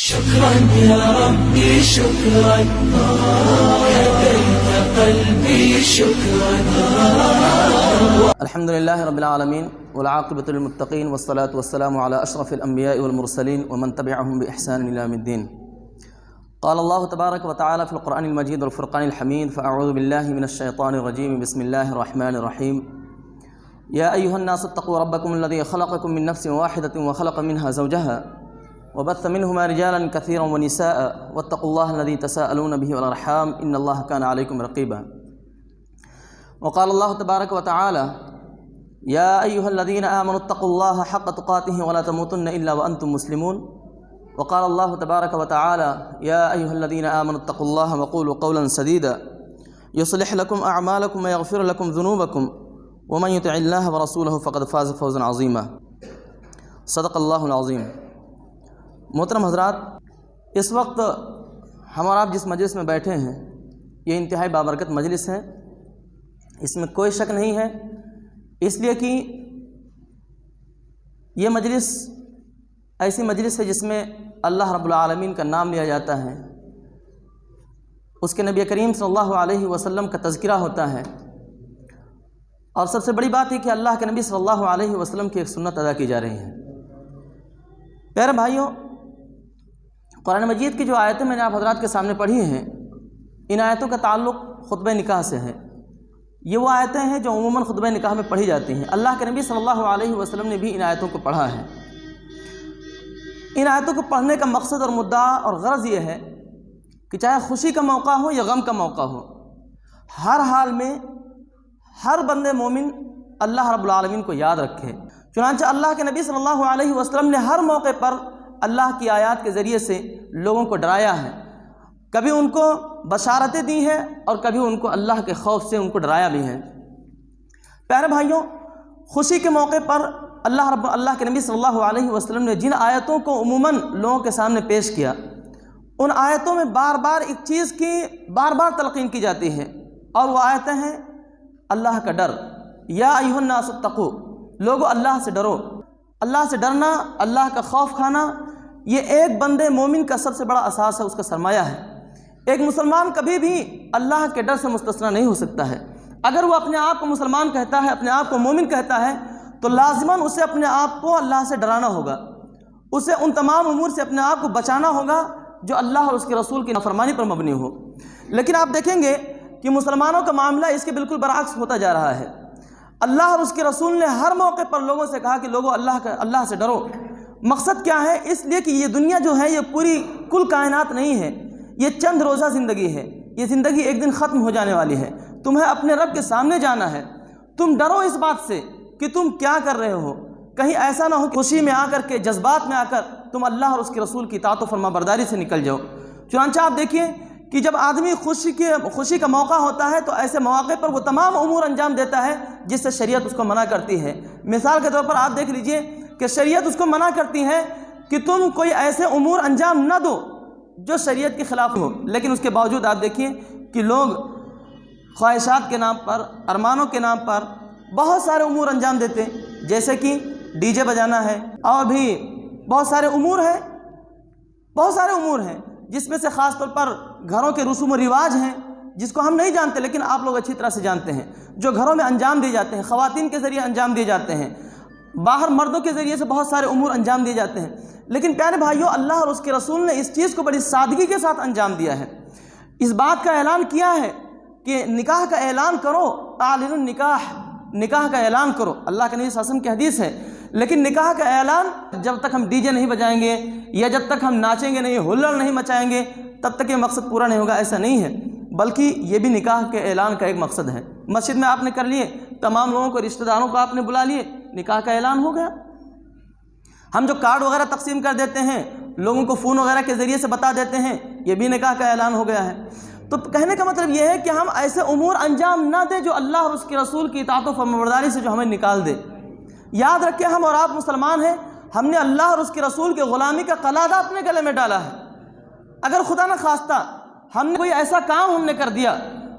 شكرا يا ربي شكرا هديت قلبي شكرا. الحمد لله رب العالمين والعاقبة للمتقين والصلاة والسلام على أشرف الأنبياء والمرسلين ومن تبعهم بإحسان إلى يوم الدين. قال الله تبارك وتعالى في القرآن المجيد والفرقان الحميد: فأعوذ بالله من الشيطان الرجيم بسم الله الرحمن الرحيم. يا أيها الناس اتقوا ربكم الذي خلقكم من نفس واحدة وخلق منها زوجها وبث منهما رجالا كثيرا ونساء واتقوا الله الذي تساءلون به والأرحام إن الله كان عليكم رقيبا. وقال الله تبارك وتعالى: يا أيها الذين آمنوا اتقوا الله حق تقاته ولا تموتن إلا وأنتم مسلمون. وقال الله تبارك وتعالى: يا أيها الذين آمنوا اتقوا الله وقولوا قولا سديدا يصلح لكم أعمالكم ويغفر لكم ذنوبكم ومن يطع الله ورسوله فقد فاز فوزا عظيما. صدق اللہ العظیم. محترم حضرات، اس وقت ہم اور آپ جس مجلس میں بیٹھے ہیں یہ انتہائی بابرکت مجلس ہے، اس میں کوئی شک نہیں ہے، اس لیے کہ یہ مجلس ایسی مجلس ہے جس میں اللہ رب العالمین کا نام لیا جاتا ہے، اس کے نبی کریم صلی اللہ علیہ وسلم کا تذکرہ ہوتا ہے، اور سب سے بڑی بات ہے کہ اللہ کے نبی صلی اللہ علیہ وسلم کی ایک سنت ادا کی جا رہی ہے. پیارے بھائیوں، قرآن مجید کی جو آیتیں میں نے آپ حضرات کے سامنے پڑھی ہیں، ان آیتوں کا تعلق خطبہ نکاح سے ہے. یہ وہ آیتیں ہیں جو عموماً خطبہ نکاح میں پڑھی جاتی ہیں. اللہ کے نبی صلی اللہ علیہ وسلم نے بھی ان آیتوں کو پڑھا ہے. ان آیتوں کو پڑھنے کا مقصد اور مدعا اور غرض یہ ہے کہ چاہے خوشی کا موقع ہو یا غم کا موقع ہو، ہر حال میں ہر بندے مومن اللہ رب العالمین کو یاد رکھے. چنانچہ اللہ کے نبی صلی اللہ علیہ وسلم نے ہر موقع پر اللہ کی آیات کے ذریعے سے لوگوں کو ڈرایا ہے، کبھی ان کو بشارتیں دی ہیں اور کبھی ان کو اللہ کے خوف سے ان کو ڈرایا بھی ہے. پیارے بھائیوں، خوشی کے موقع پر اللہ کے نبی صلی اللہ علیہ وسلم نے جن آیتوں کو عموماً لوگوں کے سامنے پیش کیا، ان آیتوں میں بار بار ایک چیز کی بار بار تلقین کی جاتی ہے، اور وہ آیتیں ہیں اللہ کا ڈر. یا ایھا الناس اتقوا، لوگو اللہ سے ڈرو. اللہ سے ڈرنا، اللہ کا خوف کھانا، یہ ایک بندے مومن کا سب سے بڑا اساس ہے، اس کا سرمایہ ہے. ایک مسلمان کبھی بھی اللہ کے ڈر سے مستثنیٰ نہیں ہو سکتا ہے. اگر وہ اپنے آپ کو مسلمان کہتا ہے، اپنے آپ کو مومن کہتا ہے، تو لازماً اسے اپنے آپ کو اللہ سے ڈرانا ہوگا، اسے ان تمام امور سے اپنے آپ کو بچانا ہوگا جو اللہ اور اس کے رسول کی نافرمانی پر مبنی ہو. لیکن آپ دیکھیں گے کہ مسلمانوں کا معاملہ اس کے بالکل برعکس ہوتا جا رہا ہے. اللہ اور اس کے رسول نے ہر موقع پر لوگوں سے کہا کہ لوگوں اللہ سے ڈرو. مقصد کیا ہے؟ اس لیے کہ یہ دنیا جو ہے یہ پوری کل کائنات نہیں ہے، یہ چند روزہ زندگی ہے. یہ زندگی ایک دن ختم ہو جانے والی ہے. تمہیں اپنے رب کے سامنے جانا ہے. تم ڈرو اس بات سے کہ تم کیا کر رہے ہو. کہیں ایسا نہ ہو کہ خوشی میں آ کر کے، جذبات میں آ کر تم اللہ اور اس کے رسول کی اطاعت و فرما برداری سے نکل جاؤ. چنانچہ آپ دیکھیے کہ جب آدمی خوشی کا موقع ہوتا ہے تو ایسے مواقع پر وہ تمام امور انجام دیتا ہے جس سے شریعت اس کو منع کرتی ہے. مثال کے طور پر آپ دیکھ لیجئے کہ شریعت اس کو منع کرتی ہے کہ تم کوئی ایسے امور انجام نہ دو جو شریعت کے خلاف ہو، لیکن اس کے باوجود آپ دیکھیے کہ لوگ خواہشات کے نام پر، ارمانوں کے نام پر بہت سارے امور انجام دیتے، جیسے کہ ڈی جے بجانا ہے، اور بھی بہت سارے امور ہیں جس میں سے خاص طور پر گھروں کے رسوم و رواج ہیں جس کو ہم نہیں جانتے لیکن آپ لوگ اچھی طرح سے جانتے ہیں، جو گھروں میں انجام دیے جاتے ہیں، خواتین کے ذریعے انجام دیے جاتے ہیں، باہر مردوں کے ذریعے سے بہت سارے امور انجام دیے جاتے ہیں. لیکن پیارے بھائیوں، اللہ اور اس کے رسول نے اس چیز کو بڑی سادگی کے ساتھ انجام دیا ہے. اس بات کا اعلان کیا ہے کہ نکاح کا اعلان کرو، اعلنوا النکاح، نکاح کا اعلان کرو. اللہ کے نبی صلی اللہ علیہ وسلم کی حدیث ہے. لیکن نکاح کا اعلان جب تک ہم ڈی جے نہیں بجائیں گے یا جب تک ہم ناچیں گے نہیں، ہلڑ نہیں مچائیں گے، تب تک یہ مقصد پورا نہیں ہوگا. ایسا نہیں ہے، بلکہ یہ بھی نکاح کے اعلان کا ایک مقصد ہے. مسجد میں آپ نے کر لیے، تمام لوگوں کو، رشتہ داروں کو آپ نے بلا لیے، نکاح کا اعلان ہو گیا. ہم جو کارڈ وغیرہ تقسیم کر دیتے ہیں، لوگوں کو فون وغیرہ کے ذریعے سے بتا دیتے ہیں، یہ بھی نکاح کا اعلان ہو گیا ہے. تو کہنے کا مطلب یہ ہے کہ ہم ایسے امور انجام نہ دیں جو اللہ اور اس کے رسول کی اطاعت و فرمانبرداری سے جو ہمیں نکال دے. یاد رکھیں، ہم اور آپ مسلمان ہیں، ہم نے اللہ اور اس کے رسول کے غلامی کا قلادہ اپنے گلے میں ڈالا ہے. اگر خدا نہ خواستہ ہم نے کوئی ایسا کام ہم نے کر دیا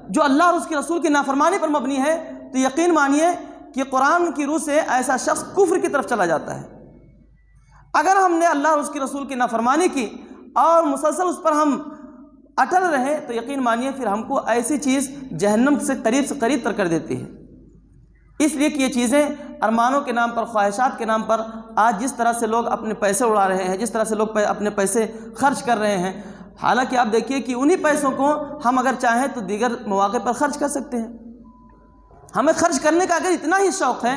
جو اللہ اور اس کے رسول کی نافرمانی پر مبنی ہے، تو یقین مانیے کہ قرآن کی روح سے ایسا شخص کفر کی طرف چلا جاتا ہے. اگر ہم نے اللہ اور اس کے رسول کی نافرمانی کی اور مسلسل اس پر ہم اٹل رہیں تو یقین مانیے پھر ہم کو ایسی چیز جہنم سے قریب تر کر دیتی ہے۔ اس لیے کہ یہ چیزیں ارمانوں کے نام پر، خواہشات کے نام پر آج جس طرح سے لوگ اپنے پیسے اڑا رہے ہیں، جس طرح سے لوگ اپنے پیسے خرچ کر رہے ہیں، حالانکہ آپ دیکھیے کہ انہی پیسوں کو ہم اگر چاہیں تو دیگر مواقع پر خرچ کر سکتے ہیں۔ ہمیں خرچ کرنے کا اگر اتنا ہی شوق ہے،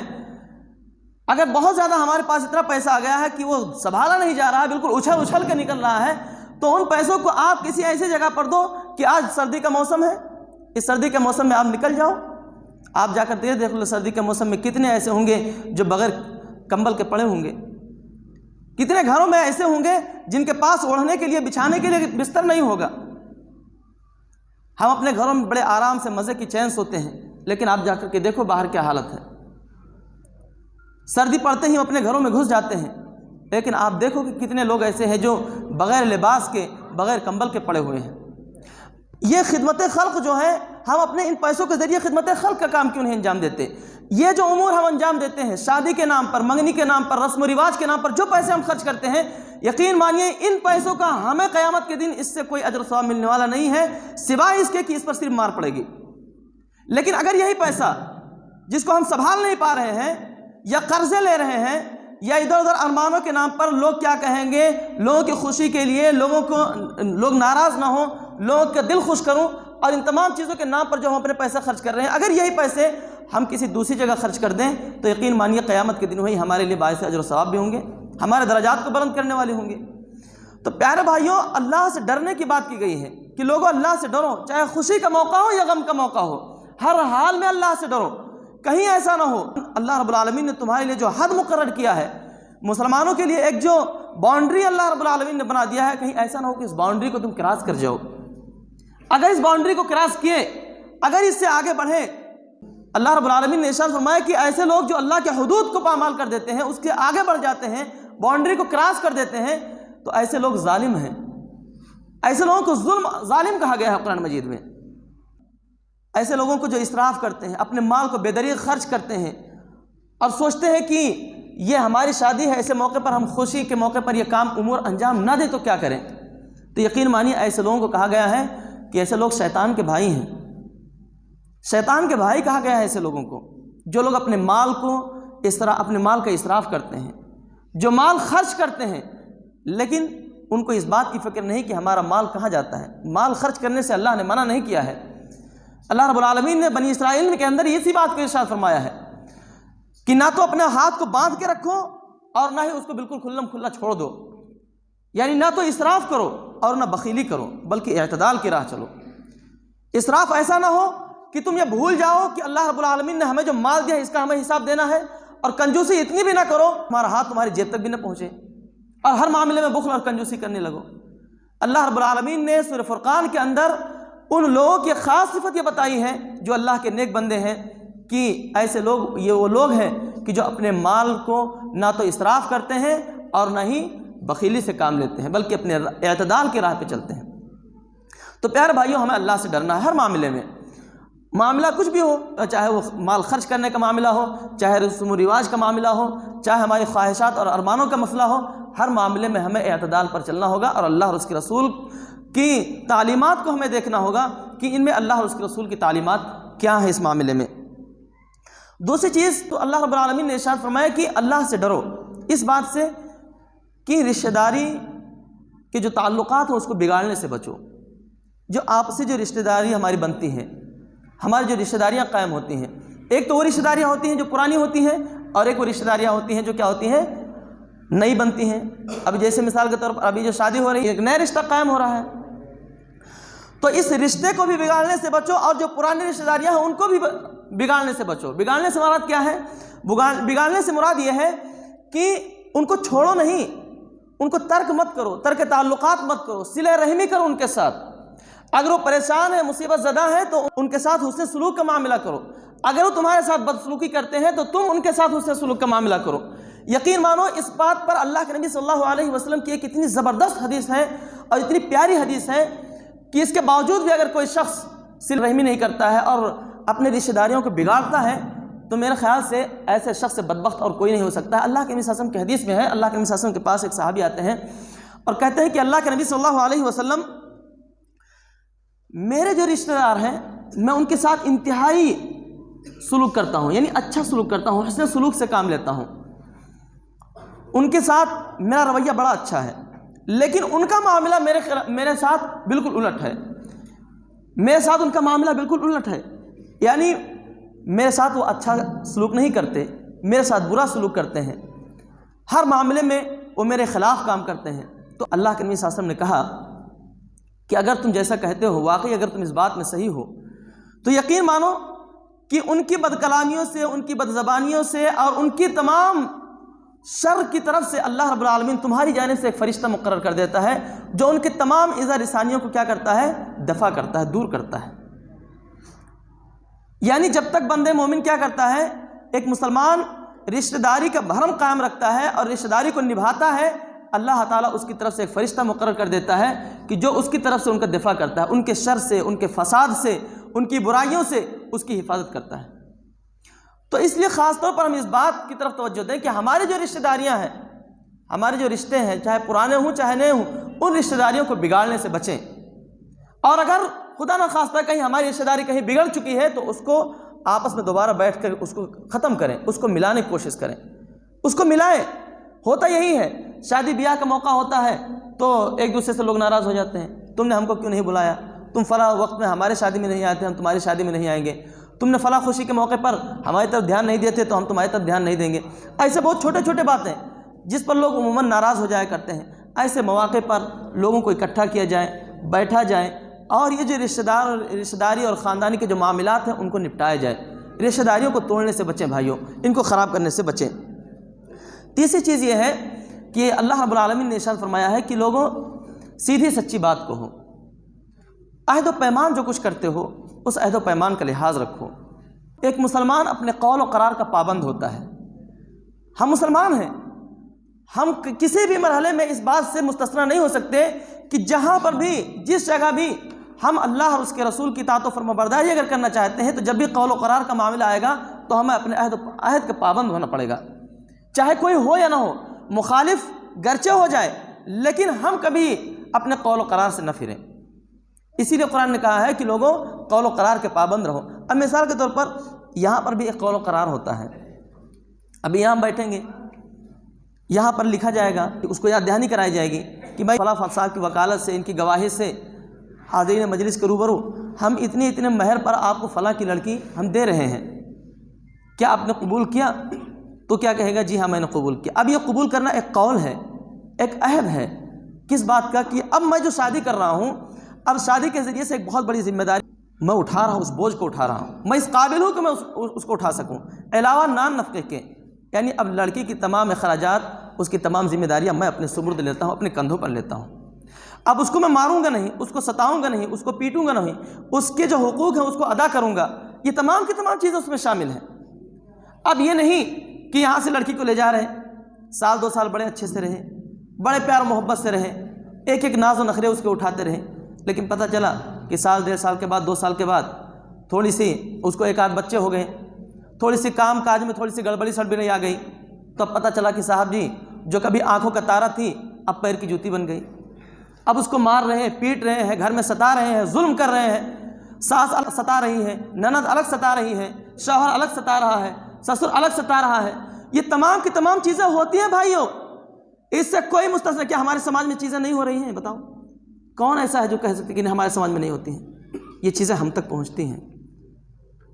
اگر بہت زیادہ ہمارے پاس اتنا پیسہ آ گیا ہے کہ وہ سنبھالا نہیں جا رہا ہے، بالکل اچھل کے نکل رہا ہے، تو ان پیسوں کو آپ کسی ایسی جگہ پر دو کہ آج سردی کا موسم ہے، اس سردی کے موسم میں آپ نکل جاؤ، آپ جا کر دیکھ لو سردی کے موسم میں کتنے ایسے ہوں گے جو بغیر کمبل کے پڑے ہوں گے، کتنے گھروں میں ایسے ہوں گے جن کے پاس اوڑھنے کے لیے، بچھانے کے لیے بستر نہیں ہوگا۔ ہم اپنے گھروں میں بڑے آرام سے مزے کی چین سوتے ہیں، لیکن آپ جا کر کے دیکھو باہر کیا حالت ہے، سردی پڑتے ہی اپنے گھروں میں گھس جاتے ہیں، لیکن آپ دیکھو کہ کتنے لوگ ایسے ہیں جو بغیر لباس کے، بغیر کمبل کے پڑے ہوئے ہیں۔ یہ خدمت خلق جو ہے، ہم اپنے ان پیسوں کے ذریعے خدمت خلق کا کام کیوں نہیں انجام دیتے؟ یہ جو امور ہم انجام دیتے ہیں، شادی کے نام پر، منگنی کے نام پر، رسم و رواج کے نام پر جو پیسے ہم خرچ کرتے ہیں، یقین مانیے ان پیسوں کا ہمیں قیامت کے دن اس سے کوئی اجر و ثواب ملنے والا نہیں ہے، سوائے اس کے کہ اس پر صرف مار پڑے گی۔ لیکن اگر یہی پیسہ جس کو ہم سنبھال نہیں پا رہے ہیں، یا قرضے لے رہے ہیں، یا ادھر ادھر ارمانوں کے نام پر لوگ کیا کہیں گے، لوگوں کی خوشی کے لیے، لوگ ناراض نہ ہوں، لوگوں کا دل خوش کروں، اور ان تمام چیزوں کے نام پر جو ہم اپنے پیسہ خرچ کر رہے ہیں، اگر یہی پیسے ہم کسی دوسری جگہ خرچ کر دیں تو یقین مانیے قیامت کے دن وہی ہمارے لیے باعث اجر و ثواب بھی ہوں گے، ہمارے درجات کو بلند کرنے والے ہوں گے۔ تو پیارے بھائیوں، اللہ سے ڈرنے کی بات کی گئی ہے کہ لوگوں اللہ سے ڈرو، چاہے خوشی کا موقع ہو یا غم کا موقع ہو، ہر حال میں اللہ سے ڈرو، کہیں ایسا نہ ہو۔ اللہ رب العالمین نے تمہارے لیے جو حد مقرر کیا ہے، مسلمانوں کے لیے ایک جو باؤنڈری اللہ رب العالمین نے بنا دیا ہے، کہیں ایسا نہ ہو کہ اس باؤنڈری کو تم کراس کر جاؤ۔ اگر اس باؤنڈری کو کراس کیے، اگر اس سے آگے بڑھے، اللہ رب العالمین نے ارشاد فرمایا کہ ایسے لوگ جو اللہ کے حدود کو پامال کر دیتے ہیں، اس کے آگے بڑھ جاتے ہیں، باؤنڈری کو کراس کر دیتے ہیں، تو ایسے لوگ ظالم ہیں، ایسے لوگوں کو ظالم کہا گیا ہے قرآن مجید میں۔ ایسے لوگوں کو جو اسراف کرتے ہیں، اپنے مال کو بے دریغ خرچ کرتے ہیں اور سوچتے ہیں کہ یہ ہماری شادی ہے، ایسے موقع پر ہم خوشی کے موقع پر یہ کام امور انجام نہ دیں تو کیا کریں؟ تو یقین مانیے ایسے لوگوں کو کہا گیا ہے کہ ایسے لوگ شیطان کے بھائی ہیں، شیطان کے بھائی کہا گیا ہے ایسے لوگوں کو، جو لوگ اپنے مال کو اس طرح اپنے مال کا اسراف کرتے ہیں، جو مال خرچ کرتے ہیں، لیکن ان کو اس بات کی فکر نہیں کہ ہمارا مال کہاں جاتا ہے۔ مال خرچ کرنے سے اللہ نے منع نہیں کیا ہے۔ اللہ رب العالمین نے بنی اسرائیل کے اندر اسی بات کو ارشاد فرمایا ہے کہ نہ تو اپنے ہاتھ کو باندھ کے رکھو اور نہ ہی اس کو بالکل کھلم کھلا چھوڑ دو، یعنی نہ تو اسراف کرو اور نہ بخیلی کرو، بلکہ اعتدال کی راہ چلو۔ اسراف ایسا نہ ہو کہ تم یہ بھول جاؤ کہ اللہ رب العالمین نے ہمیں جو مال دیا ہے اس کا ہمیں حساب دینا ہے، اور کنجوسی اتنی بھی نہ کرو تمہارا ہاتھ تمہاری جیب تک بھی نہ پہنچے اور ہر معاملے میں بخل اور کنجوسی کرنے لگو۔ اللہ رب العالمین نے سورہ فرقان کے اندر ان لوگوں کی خاص صفت یہ بتائی ہے جو اللہ کے نیک بندے ہیں، کہ ایسے لوگ، یہ وہ لوگ ہیں کہ جو اپنے مال کو نہ تو اسراف کرتے ہیں اور نہ ہی بخیلی سے کام لیتے ہیں، بلکہ اپنے اعتدال کی راہ پہ چلتے ہیں۔ تو پیارے بھائیوں، ہمیں اللہ سے ڈرنا ہے ہر معاملے میں، معاملہ کچھ بھی ہو، چاہے وہ مال خرچ کرنے کا معاملہ ہو، چاہے رسم و رواج کا معاملہ ہو، چاہے ہماری خواہشات اور ارمانوں کا مسئلہ ہو، ہر معاملے میں ہمیں اعتدال پر چلنا ہوگا، اور اللہ اور اس کے رسول کی تعلیمات کو ہمیں دیکھنا ہوگا کہ ان میں اللہ اور اس کے رسول کی تعلیمات کیا ہیں اس معاملے میں۔ دوسری چیز تو اللہ رب العالمین نے ارشاد فرمایا کہ اللہ سے ڈرو، اس بات سے کہ رشتہ داری کے جو تعلقات ہیں اس کو بگاڑنے سے بچو۔ جو آپسی جو رشتہ داری ہماری بنتی ہیں، ہماری جو رشتہ داریاں قائم ہوتی ہیں، ایک تو وہ رشتہ داریاں ہوتی ہیں جو پرانی ہوتی ہیں، اور ایک وہ رشتہ داریاں ہوتی ہیں جو کیا ہوتی ہیں، نئی بنتی ہیں۔ اب جیسے مثال کے طور پر ابھی جو شادی ہو رہی ہے، ایک نیا رشتہ قائم ہو رہا ہے، تو اس رشتے کو بھی بگاڑنے سے بچو، اور جو پرانی رشتہ داریاں ہیں ان کو بھی بگاڑنے سے بچو۔ بگاڑنے سے مراد کیا ہے؟ بگاڑنے سے مراد یہ ہے کہ ان کو چھوڑو نہیں، ان کو ترک مت کرو، ترک تعلقات مت کرو، صلہ رحمی کرو ان کے ساتھ۔ اگر وہ پریشان ہے، مصیبت زدہ ہے، تو ان کے ساتھ حسن سلوک کا معاملہ کرو۔ اگر وہ تمہارے ساتھ بدسلوکی کرتے ہیں تو تم ان کے ساتھ حسن سلوک کا معاملہ کرو۔ یقین مانو اس بات پر اللہ کے نبی صلی اللہ علیہ وسلم کی ایک اتنی زبردست حدیث ہے اور اتنی پیاری حدیث ہے کہ اس کے باوجود بھی اگر کوئی شخص صلہ رحمی نہیں کرتا ہے اور اپنے رشتہ داریوں کو بگاڑتا ہے تو میرے خیال سے ایسے شخص سے بدبخت اور کوئی نہیں ہو سکتا ہے۔ اللہ کے نبی صلی اللہ علیہ وسلم کی حدیث میں ہے، اللہ کے نبی صلی اللہ علیہ وسلم کے پاس ایک صحابی آتے ہیں اور کہتے ہیں کہ اللہ کے نبی صلی اللہ علیہ وسلم میرے جو رشتہ دار ہیں میں ان کے ساتھ انتہائی سلوک کرتا ہوں، یعنی اچھا سلوک کرتا ہوں، حسن سلوک سے کام لیتا ہوں، ان کے ساتھ میرا رویہ بڑا اچھا ہے، لیکن ان کا معاملہ میرے ساتھ بالکل الٹ ہے، میرے ساتھ ان کا معاملہ بالکل الٹ ہے، یعنی میرے ساتھ وہ اچھا سلوک نہیں کرتے، میرے ساتھ برا سلوک کرتے ہیں، ہر معاملے میں وہ میرے خلاف کام کرتے ہیں۔ تو اللہ کے نبی صلی اللہ علیہ وسلم نے کہا کہ اگر تم جیسا کہتے ہو، واقعی اگر تم اس بات میں صحیح ہو تو یقین مانو کہ ان کی بد کلامیوں سے، ان کی بد زبانیوں سے اور ان کی تمام شر کی طرف سے اللہ رب العالمین تمہاری جانب سے ایک فرشتہ مقرر کر دیتا ہے جو ان کے تمام ایذا رسانیوں کو کیا کرتا ہے؟ دفع کرتا ہے، دور کرتا ہے۔ یعنی جب تک بندے مومن کیا کرتا ہے؟ ایک مسلمان رشتہ داری کا بھرم قائم رکھتا ہے اور رشتہ داری کو نبھاتا ہے، اللہ تعالیٰ اس کی طرف سے ایک فرشتہ مقرر کر دیتا ہے کہ جو اس کی طرف سے ان کا دفاع کرتا ہے، ان کے شر سے، ان کے فساد سے، ان کی برائیوں سے اس کی حفاظت کرتا ہے۔ تو اس لیے خاص طور پر ہم اس بات کی طرف توجہ دیں کہ ہماری جو رشتہ داریاں ہیں، ہمارے جو رشتے ہیں، چاہے پرانے ہوں چاہے نئے ہوں، ان رشتہ داریوں کو بگاڑنے سے بچیں، اور اگر خدا نخواستہ کہیں ہماری رشتہ داری کہیں بگڑ چکی ہے تو اس کو آپس میں دوبارہ بیٹھ کر اس کو ختم کریں، اس کو ملانے کی کوشش کریں، اس کو ملائیں۔ ہوتا یہی ہے، شادی بیاہ کا موقع ہوتا ہے تو ایک دوسرے سے لوگ ناراض ہو جاتے ہیں، تم نے ہم کو کیوں نہیں بلایا، تم فلاں وقت میں ہمارے شادی میں نہیں آتے، ہم تمہاری شادی میں نہیں آئیں گے، تم نے فلاں خوشی کے موقع پر ہماری طرف دھیان نہیں دیتے تو ہم تمہاری طرف دھیان نہیں دیں گے۔ ایسے بہت چھوٹے چھوٹے باتیں جس پر لوگ عموماً ناراض ہو جایا کرتے ہیں، ایسے مواقع پر لوگوں کو اکٹھا کیا جائے، بیٹھا جائے، اور یہ جو رشتہ داری اور خاندانی کے جو معاملات ہیں ان کو نپٹایا جائے۔ رشتہ داریوں کو توڑنے سے بچیں بھائیوں، ان کو خراب کرنے سے بچیں۔ تیسری چیز یہ ہے کہ اللہ رب العالمین نے ارشاد فرمایا ہے کہ لوگوں سیدھی سچی بات کہو، عہد و پیمان جو کچھ کرتے ہو اس عہد و پیمان کا لحاظ رکھو۔ ایک مسلمان اپنے قول و قرار کا پابند ہوتا ہے۔ ہم مسلمان ہیں، ہم کسی بھی مرحلے میں اس بات سے مستثنی نہیں ہو سکتے کہ جہاں پر بھی، جس جگہ بھی ہم اللہ اور اس کے رسول کی اطاعت و فرمانبرداری اگر کرنا چاہتے ہیں تو جب بھی قول و قرار کا معاملہ آئے گا تو ہمیں اپنے عہد کا پابند ہونا پڑے گا، چاہے کوئی ہو یا نہ ہو، مخالف گرچہ ہو جائے، لیکن ہم کبھی اپنے قول و قرار سے نہ پھریں۔ اسی لیے قرآن نے کہا ہے کہ لوگوں قول و قرار کے پابند رہو۔ اب مثال کے طور پر یہاں پر بھی ایک قول و قرار ہوتا ہے، ابھی یہاں بیٹھیں گے، یہاں پر لکھا جائے گا کہ اس کو یاد دہانی کرائی جائے گی کہ بھائی فلاں صاحب کی وکالت سے، ان کی گواہی سے، حاضرین مجلس کے روبرو ہم اتنے مہر پر آپ کو فلاں کی لڑکی ہم دے رہے ہیں، کیا آپ نے قبول کیا؟ تو کیا کہے گا؟ جی ہاں میں نے قبول کیا۔ اب یہ قبول کرنا ایک قول ہے، ایک عہد ہے، کس بات کا؟ کہ اب میں جو شادی کر رہا ہوں، اب شادی کے ذریعے سے ایک بہت بڑی ذمہ داری میں اٹھا رہا ہوں، اس بوجھ کو اٹھا رہا ہوں، میں اس قابل ہوں کہ میں اس کو اٹھا سکوں، علاوہ نان نفقے کے، یعنی اب لڑکی کی تمام اخراجات، اس کی تمام ذمہ داریاں میں اپنے سپرد لیتا ہوں، اپنے کندھوں پر لیتا ہوں۔ اب اس کو میں ماروں گا نہیں، اس کو ستاؤں گا نہیں، اس کو پیٹوں گا نہیں، اس کے جو حقوق ہیں اس کو ادا کروں گا، یہ تمام کی تمام چیزیں اس میں شامل ہیں۔ اب یہ نہیں کہ یہاں سے لڑکی کو لے جا رہے ہیں، سال 2 سال بڑے اچھے سے رہے، بڑے پیار محبت سے رہے، ایک ناز و نخرے اس کے اٹھاتے رہے، لیکن پتہ چلا کہ سال 1.5 سال کے بعد، 2 سال کے بعد تھوڑی سی اس کو ایک آدھ بچے ہو گئے، تھوڑی سی کام کاج میں تھوڑی سی گڑبڑی سڑبڑی آ گئی، تو اب پتہ چلا کہ صاحب جی جو کبھی آنکھوں کا تارا تھی اب پیر کی جوتی بن گئی۔ اب اس کو مار رہے ہیں، پیٹ رہے ہیں، گھر میں ستا رہے ہیں، ظلم کر رہے ہیں، ساس الگ ستا رہی ہے، نند الگ ستا رہی ہے، شوہر الگ ستا رہا ہے، سسر الگ ستا رہا ہے۔ یہ تمام کی تمام چیزیں ہوتی ہیں بھائیوں، اس سے کوئی مستثنی۔ کیا ہمارے سماج میں چیزیں نہیں ہو رہی ہیں؟ بتاؤ کون ایسا ہے جو کہہ سکتے کہ ہمارے سماج میں نہیں ہوتی ہیں؟ یہ چیزیں ہم تک پہنچتی ہیں،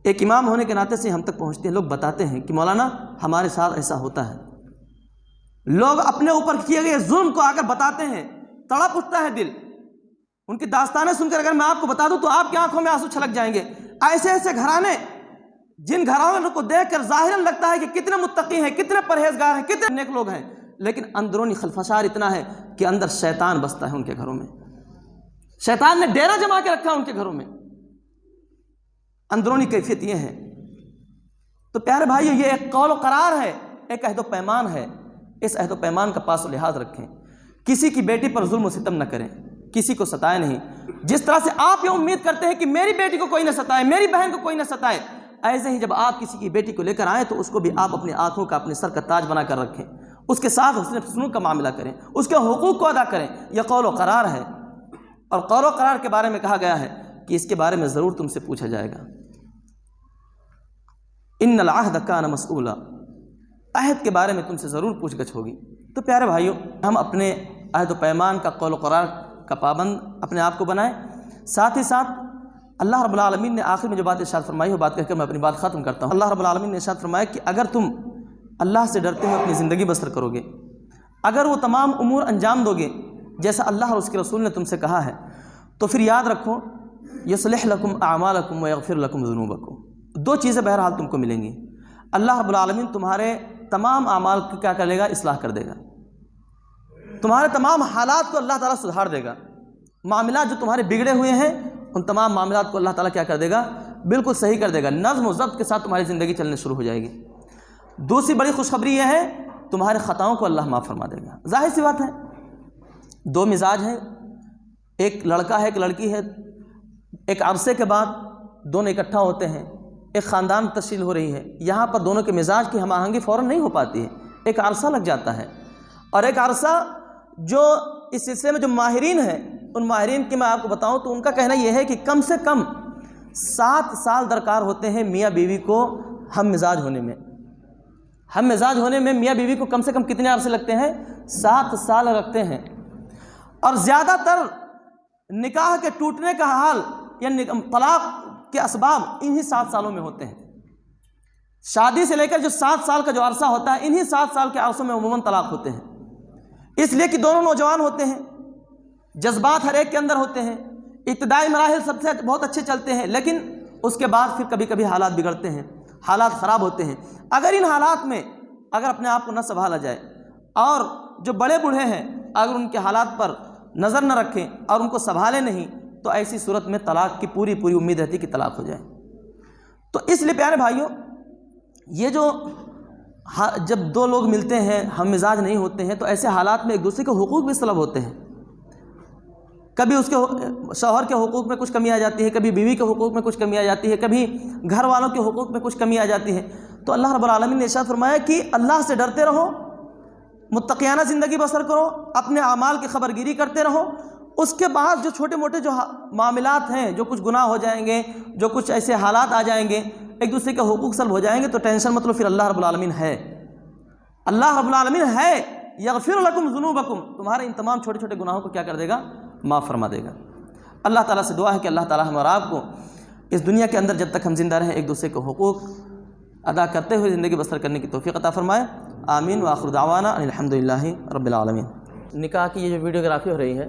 ایک امام ہونے کے ناطے سے ہم تک پہنچتی ہیں۔ لوگ بتاتے ہیں کہ مولانا ہمارے ساتھ ایسا ہوتا ہے، لوگ اپنے اوپر کیے گئے ظلم کو آ کر بتاتے ہیں، تڑپ اٹھتا ہے دل۔ ان کی داستانیں سن کر اگر میں آپ کو بتا دوں تو آپ کی آنکھوں میں آنسو چھلک جائیں گے۔ ایسے ایسے گھرانے، جن گھرانوں کو دیکھ کر ظاہراً لگتا ہے کہ کتنے متقی ہیں، کتنے پرہیزگار ہیں، کتنے نیک لوگ ہیں، لیکن اندرونی خلفشار اتنا ہے کہ اندر شیطان بستا ہے ان کے گھروں میں، شیطان نے ڈیرا جما کے رکھا ان کے گھروں میں۔ اندرونی کیفیت یہ ہے۔ تو پیارے بھائیو، یہ ایک قول و قرار ہے، ایک عہد و پیمان ہے، اس عہد و پیمان کا پاس و لحاظ رکھیں، کسی کی بیٹی پر ظلم و ستم نہ کریں، کسی کو ستائے نہیں۔ جس طرح سے آپ یہ امید کرتے ہیں کہ میری بیٹی کو کوئی نہ ستائے، میری بہن کو کوئی نہ ستائے، ایسے ہی جب آپ کسی کی بیٹی کو لے کر آئیں تو اس کو بھی آپ اپنی آنکھوں کا، اپنے سر کا تاج بنا کر رکھیں، اس کے ساتھ حسن سلوک کا معاملہ کریں، اس کے حقوق کو ادا کریں۔ یہ قول و قرار ہے، اور قول و قرار کے بارے میں کہا گیا ہے کہ اس کے بارے میں ضرور تم سے پوچھا جائے گا۔ ان العہد کان مسئولا، عہد کے بارے میں تم سے ضرور پوچھ گچھ ہوگی۔ تو پیارے بھائیوں، ہم اپنے عہد و پیمان کا، قول و قرار کا پابند اپنے آپ کو بنائیں۔ ساتھ ہی ساتھ اللہ رب العالمین نے آخر میں جو بات ارشاد فرمائی، وہ بات کہہ کر میں اپنی بات ختم کرتا ہوں۔ اللہ رب العالمین نے ارشاد فرمایا کہ اگر تم اللہ سے ڈرتے ہوئے اپنی زندگی بسر کرو گے، اگر وہ تمام امور انجام دو گے جیسا اللہ اور اس کے رسول نے تم سے کہا ہے، تو پھر یاد رکھو یصلح لکم اعمالکم ویغفر لکم ذنوبکم، دو چیزیں بہرحال تم کو ملیں گی۔ اللہ رب العالمین تمہارے تمام اعمال کی کیا کر لے گا؟ اصلاح کر دے گا۔ تمہارے تمام حالات کو اللہ تعالیٰ سدھار دے گا۔ معاملات جو تمہارے بگڑے ہوئے ہیں، ان تمام معاملات کو اللہ تعالیٰ کیا کر دے گا؟ بالکل صحیح کر دے گا، نظم و ضبط کے ساتھ تمہاری زندگی چلنے شروع ہو جائے گی۔ دوسری بڑی خوشخبری یہ ہے، تمہارے خطاؤں کو اللہ معاف فرما دے گا۔ ظاہر سی بات ہے، دو مزاج ہیں، ایک لڑکا ہے ایک لڑکی ہے، ایک عرصے کے بعد دونوں اکٹھا ہوتے ہیں، ایک خاندان تشکیل ہو رہی ہے، یہاں پر دونوں کے مزاج کی ہم آہنگی فوراً نہیں ہو پاتی ہے، ایک عرصہ لگ جاتا ہے۔ اور ایک عرصہ جو اس سلسلے میں جو ماہرین ہیں، ان ماہرین کی میں آپ کو بتاؤں تو ان کا کہنا یہ ہے کہ کم سے کم 7 سال درکار ہوتے ہیں میاں بیوی کو ہم مزاج ہونے میں۔ ہم مزاج ہونے میں میاں بیوی کو کم سے کم کتنے عرصے لگتے ہیں؟ 7 سال لگتے ہیں۔ اور زیادہ تر نکاح کے ٹوٹنے کا حال یا طلاق کے اسباب انہی 7 سالوں میں ہوتے ہیں۔ شادی سے لے کر جو 7 سال کا جو عرصہ ہوتا ہے، انہی 7 سال کے عرصوں میں عموماً طلاق ہوتے ہیں، اس لیے کہ دونوں نوجوان ہوتے ہیں، جذبات ہر ایک کے اندر ہوتے ہیں، ابتدائی مراحل سب سے بہت اچھے چلتے ہیں، لیکن اس کے بعد پھر کبھی کبھی حالات بگڑتے ہیں، حالات خراب ہوتے ہیں۔ اگر ان حالات میں اگر اپنے آپ کو نہ سنبھالا جائے، اور جو بڑے بوڑھے ہیں اگر ان کے حالات پر نظر نہ رکھیں اور ان کو سنبھالے نہیں، تو ایسی صورت میں طلاق کی پوری امید رہتی کہ طلاق ہو جائے۔ تو اس لیے پیارے بھائیوں، یہ جو جب دو لوگ ملتے ہیں ہم مزاج نہیں ہوتے ہیں، تو ایسے حالات میں ایک دوسرے کے حقوق بھی طلب ہوتے ہیں۔ کبھی اس کے شوہر کے حقوق میں کچھ کمی آ جاتی ہے، کبھی بیوی کے حقوق میں کچھ کمی آ جاتی ہے، کبھی گھر والوں کے حقوق میں کچھ کمی آ جاتی ہے۔ تو اللہ رب العالمین نے ارشاد فرمایا کہ اللہ سے ڈرتے رہو، متقیانہ زندگی بسر کرو، اپنے اعمال کی خبرگیری کرتے رہو۔ اس کے بعد جو چھوٹے موٹے جو معاملات ہیں، جو کچھ گناہ ہو جائیں گے، جو کچھ ایسے حالات آ جائیں گے، ایک دوسرے کے حقوق سلب ہو جائیں گے، تو ٹینشن مت لو، پھر اللہ رب العالمین ہے، اللہ رب العالمین ہے، یغفر لکم ذنوبکم، تمہارے ان تمام چھوٹے چھوٹے گناہوں کو کیا کر دے گا؟ معاف فرما دے گا۔ اللہ تعالیٰ سے دعا ہے کہ اللہ تعالیٰ ہم اور آپ کو اس دنیا کے اندر جب تک ہم زندہ رہیں ایک دوسرے کے حقوق ادا کرتے ہوئے زندگی بسر کرنے کی توفیق عطا فرمائے۔ آمین وآخر دعوانا ان الحمدللہ رب العالمین۔ نکاح کی یہ جو ویڈیوگرافی ہو رہی ہے،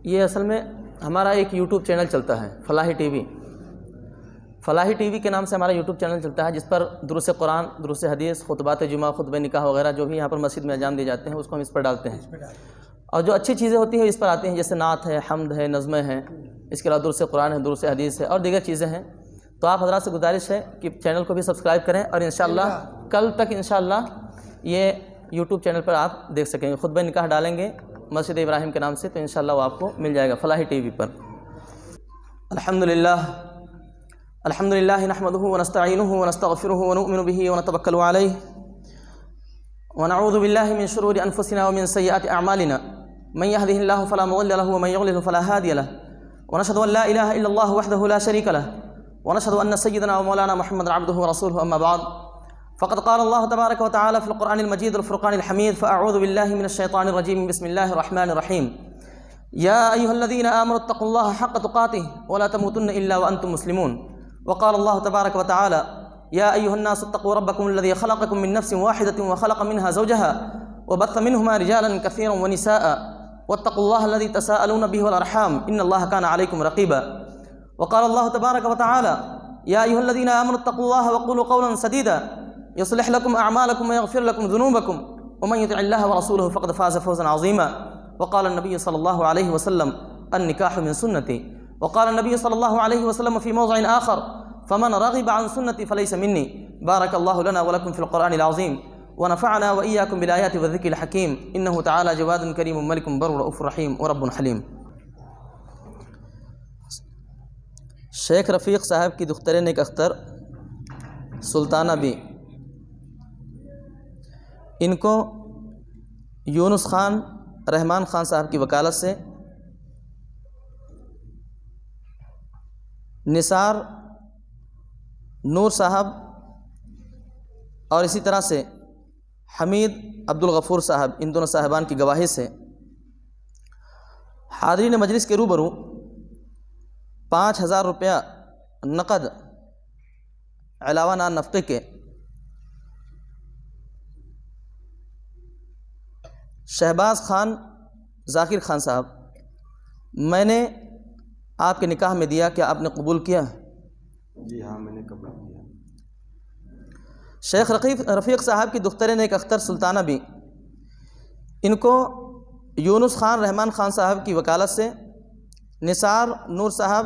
یہ اصل میں ہمارا ایک یوٹیوب چینل چلتا ہے، فلاحی ٹی وی۔ فلاحی ٹی وی کے نام سے ہمارا یوٹیوب چینل چلتا ہے، جس پر دروس قرآن، دروس حدیث، خطبات جمعہ، خطبہ نکاح وغیرہ جو بھی یہاں پر مسجد میں انجام دیے جاتے ہیں، اس کو ہم اس پر ڈالتے ہیں۔ اور جو اچھی چیزیں ہوتی ہیں اس پر آتی ہیں، جیسے نعت ہے، حمد ہے، نظمیں ہیں، اس کے علاوہ دروس قرآن ہے، دروس حدیث ہے، اور دیگر چیزیں ہیں۔ تو آپ حضرات سے گزارش ہے کہ چینل کو بھی سبسکرائب کریں، اور انشاءاللہ کل تک انشاءاللہ یہ یوٹیوب چینل پر آپ دیکھ سکیں گے۔ خطبہ نکاح ڈالیں گے مسجد ابراہیم کے نام سے، تو انشاءاللہ وہ آپ کو مل جائے گا فلاحی ٹی وی پر۔ الحمدللہ نحمدہ ونستعینہ ونستغفرہ ونؤمن بہ ونتوکل علیہ ونعوذ باللہ من شرور انفسنا ومن سیئات اعمالنا من يهده الله فلا مضل له ومن يضلل فلا هادي له ونشهد ان لا اله الا الله وحده لا شريك له ونشهد ان سيدنا ومولانا محمد عبده ورسوله اما بعد فقد قال الله تبارك وتعالى في القرآن المجيد والفرقان الحميد فأعوذ بالله من الشيطان الرجيم بسم الله الرحمن الرحيم يا أيها الذين آمنوا اتقوا الله حق تقاته ولا تموتن إلا وأنتم مسلمون وقال الله تبارك وتعالى يا أيها الناس اتقوا ربكم الذي خلقكم من نفس واحدة وخلق منها زوجها وبث منهما رجالا كثيرا ونساء واتقوا الله الذي تساءلون به والأرحام إن الله كان عليكم رقيبا وقال الله تبارك وتعالى يا أيها الذين آمنوا اتقوا الله وقولوا قولا سديدا يصلح لكم أعمالكم ويغفر لكم ذنوبكم ومن يطع الله ورسوله فقد فاز فوزا عظيما وقال النبي صلى الله عليه وسلم النكاح من سنتي وقال النبي صلى الله عليه وسلم في موضع آخر فمن رغب عن سنتي فليس مني بارك الله لنا ولكم في القرآن العظيم ونفعنا وإياكم بالآيات والذكر الحكيم إنه تعالى جواد كريم ملك بر رؤوف رحيم ورب حليم۔ شیخ رفیق صاحب کی دختر نیک اختر سلطانہ بی ان کو یونس خان رحمان خان صاحب کی وکالت سے نثار نور صاحب اور اسی طرح سے حمید عبدالغفور صاحب، ان دونوں صاحبان کی گواہی سے حاضرین مجلس کے روبرو 5,000 روپیہ نقد علاوہ نان نفقے کے شہباز خان ذاکر خان صاحب، میں نے آپ کے نکاح میں دیا، کیا آپ نے قبول کیا؟ جی ہاں، میں نے قبول کیا۔ شیخ رفیق صاحب کی دختر نیک اختر سلطانہ بھی، ان کو یونس خان رحمان خان صاحب کی وکالت سے نثار نور صاحب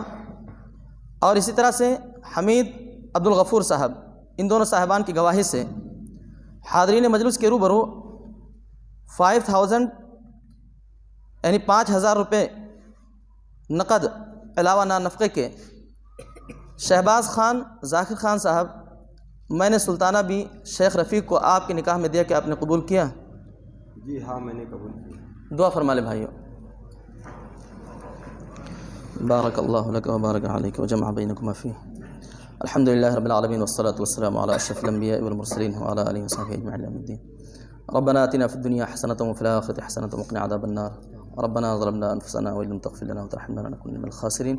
اور اسی طرح سے حمید عبدالغفور صاحب، ان دونوں صاحبان کی گواہی سے حاضرین مجلس کے روبرو 5,000 یعنی 5,000 روپے نقد علاوہ نان نفقے کے شہباز خان ذاکر خان صاحب، میں نے سلطانہ بھی شیخ رفیق کو آپ کے نکاح میں دیا، کہ آپ نے قبول کیا؟ جی ہاں، میں نے قبول کیا۔ دعا فرما لے بھائیو۔ بارک اللہ لک و بارک علیک و جمع بینکما فیہ۔ الحمد للہ رب العالمین والصلاة والسلام علی اشرف الانبیاء والمرسلین وعلی آلہ وصحبہ اجمعین الی یوم الدین۔ ربنا آتنا فی الدنیا حسنۃ وفی الآخرۃ حسنۃ وقنا عذاب النار۔ ربنا ظلمنا انفسنا وان لم تغفر لنا وترحمنا لنكن من الخاسرین۔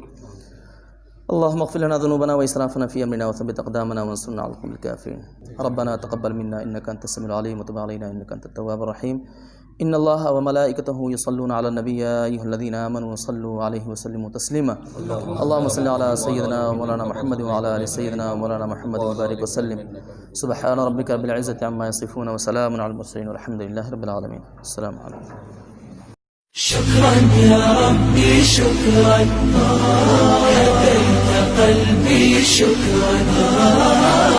اللهم اغفر لنا ذنوبنا واسرافنا في امرنا وثبت اقدامنا وانصرنا على القوم الكافرين۔ ربنا تقبل منا انك انت السميع العليم وتب علينا انك انت التواب الرحيم۔ ان الله وملائكته يصلون على النبي يا ايها الذين امنوا صلوا عليه وسلموا تسليما۔ اللهم صل على سيدنا مولانا محمد وعلى ال سيدنا مولانا محمد وبارك وسلم۔ سبحان ربك رب العزة عما يصفون وسلام على المرسلين والحمد لله رب العالمين۔ السلام عليكم۔ شكرا يا ربي شكرا، هديت قلبي شكرا